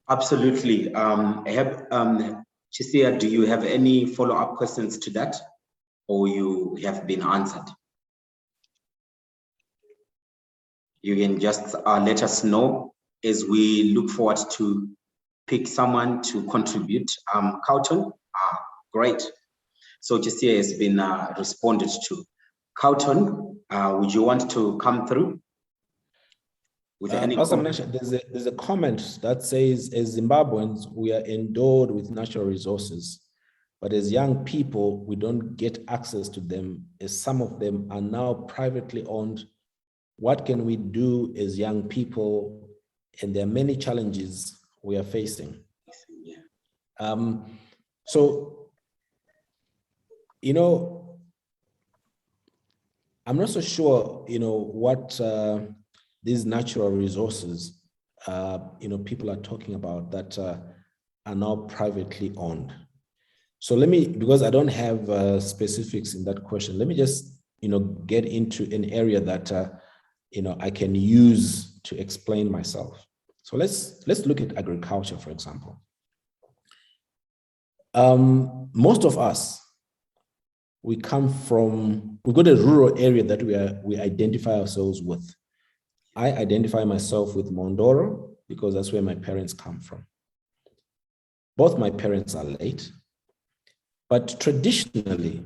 Absolutely. Chisia, do you have any follow-up questions to that, or you have been answered? You can just let us know as we look forward to pick someone to contribute. Carlton, great. So Chisia has been responded to. Carlton, would you want to come through with any comment? There's a comment that says, as Zimbabweans, we are endowed with natural resources, but as young people, we don't get access to them, as some of them are now privately owned. What can we do as young people? And there are many challenges we are facing. So, you know, I'm not so sure, you know, what these natural resources, you know, people are talking about that are now privately owned. So let me, because I don't have specifics in that question, let me just, you know, get into an area that, you know, I can use to explain myself. So let's look at agriculture, for example. Most of us, we come from, we've got a rural area that we identify ourselves with. I identify myself with Mondoro because that's where my parents come from. Both my parents are late, but traditionally,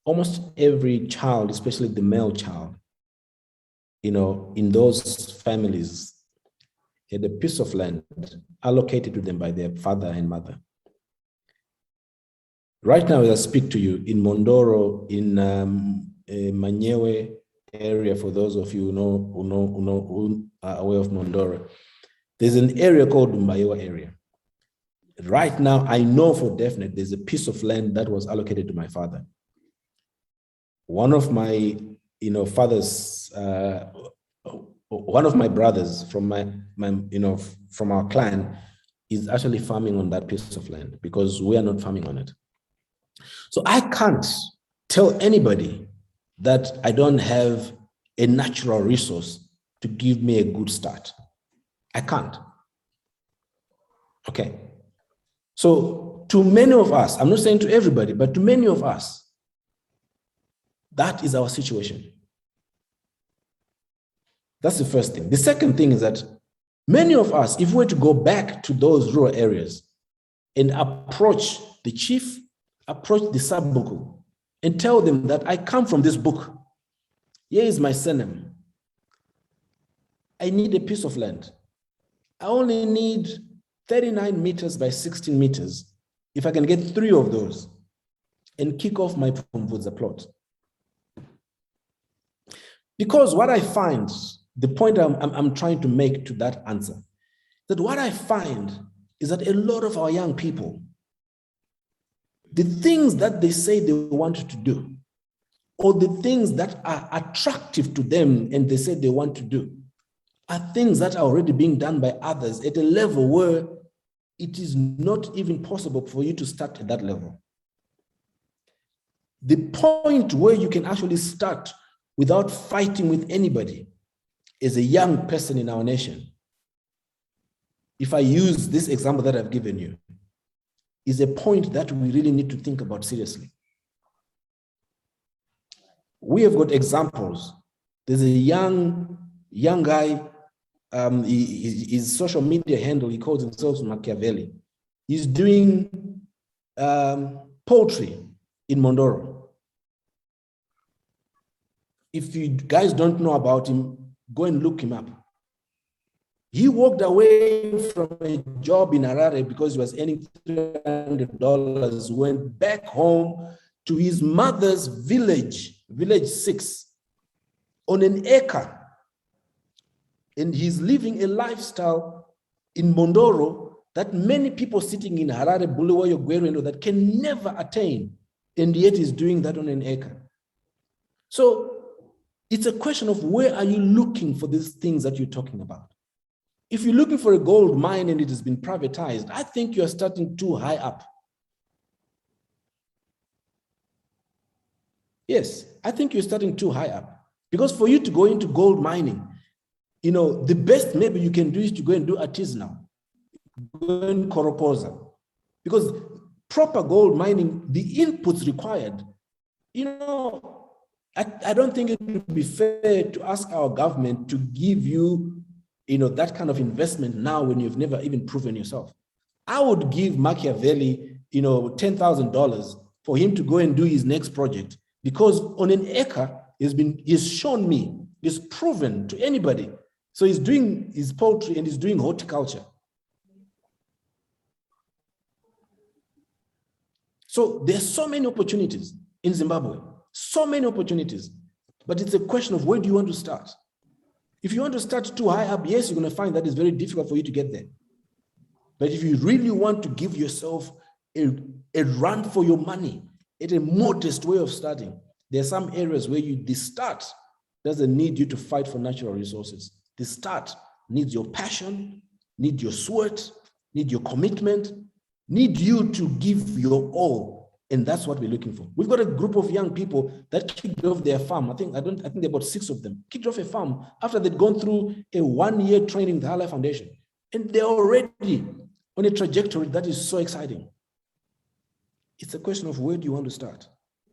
almost every child, especially the male child, you know, in those families, had a piece of land allocated to them by their father and mother. Right now, as I speak to you, in Mondoro, in Manyewe area, for those of you who are aware of Mondoro, there's an area called Mubaiwa area. Right now, I know for definite there's a piece of land that was allocated to my father. One of my, you know, father's, one of my brothers from my you know, from our clan is actually farming on that piece of land because we are not farming on it. So I can't tell anybody that I don't have a natural resource to give me a good start. I can't. Okay. So to many of us, I'm not saying to everybody, but to many of us, that is our situation. That's the first thing. The second thing is that many of us, if we were to go back to those rural areas and approach the chief, approach the sub-buku, and tell them that I come from this book. Here is my surname. I need a piece of land. I only need 39 meters by 16 meters. If I can get 3 of those and kick off my Pumvudza plot. Because what I find, the point I'm trying to make to that answer, that what I find is that a lot of our young people, the things that they say they want to do, or the things that are attractive to them and they say they want to do, are things that are already being done by others at a level where it is not even possible for you to start at that level. The point where you can actually start without fighting with anybody as a young person in our nation, if I use this example that I've given you, is a point that we really need to think about seriously. We have got examples. There's a young guy, his social media handle, he calls himself Machiavelli. He's doing poetry in Mondoro. If you guys don't know about him, go and look him up. He walked away from a job in Harare because he was earning $300, went back home to his mother's village, village 6, on an acre. And he's living a lifestyle in Mondoro that many people sitting in Harare, Bulawayo, Gweru, that can never attain. And yet he's doing that on an acre. So it's a question of where are you looking for these things that you're talking about? If you're looking for a gold mine and it has been privatized, I think you're starting too high up. Yes, I think you're starting too high up. Because for you to go into gold mining, you know, the best maybe you can do is to go and do artisanal. go in Koropoza. Because proper gold mining, the inputs required, I don't think it would be fair to ask our government to give you, that kind of investment now when you've never even proven yourself. I would give Machiavelli, $10,000 for him to go and do his next project, because on an acre, he's shown me, he's proven to anybody. So he's doing his poultry and he's doing horticulture. So there's so many opportunities in Zimbabwe, so many opportunities, but it's a question of where do you want to start? If you want to start too high up, yes, you're going to find that it's very difficult for you to get there. But if you really want to give yourself a run for your money, at a modest way of starting, there are some areas where the start doesn't need you to fight for natural resources. The start needs your passion, need your sweat, need your commitment, need you to give your all. And that's what we're looking for. We've got a group of young people that kicked off their farm. I think there are about 6 of them, kicked off a farm after they'd gone through a 1-year training with the High Life Foundation. And they're already on a trajectory that is so exciting. It's a question of where do you want to start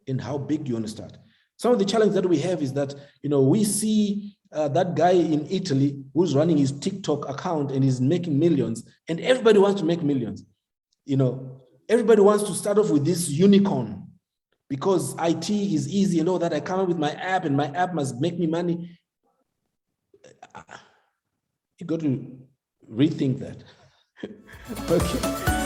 and how big do you want to start? Some of the challenges that we have is that, we see that guy in Italy who's running his TikTok account and he's making millions, and everybody wants to make millions. Everybody wants to start off with this unicorn because IT is easy and all that. I come up with my app and my app must make me money. You got to rethink that. Okay.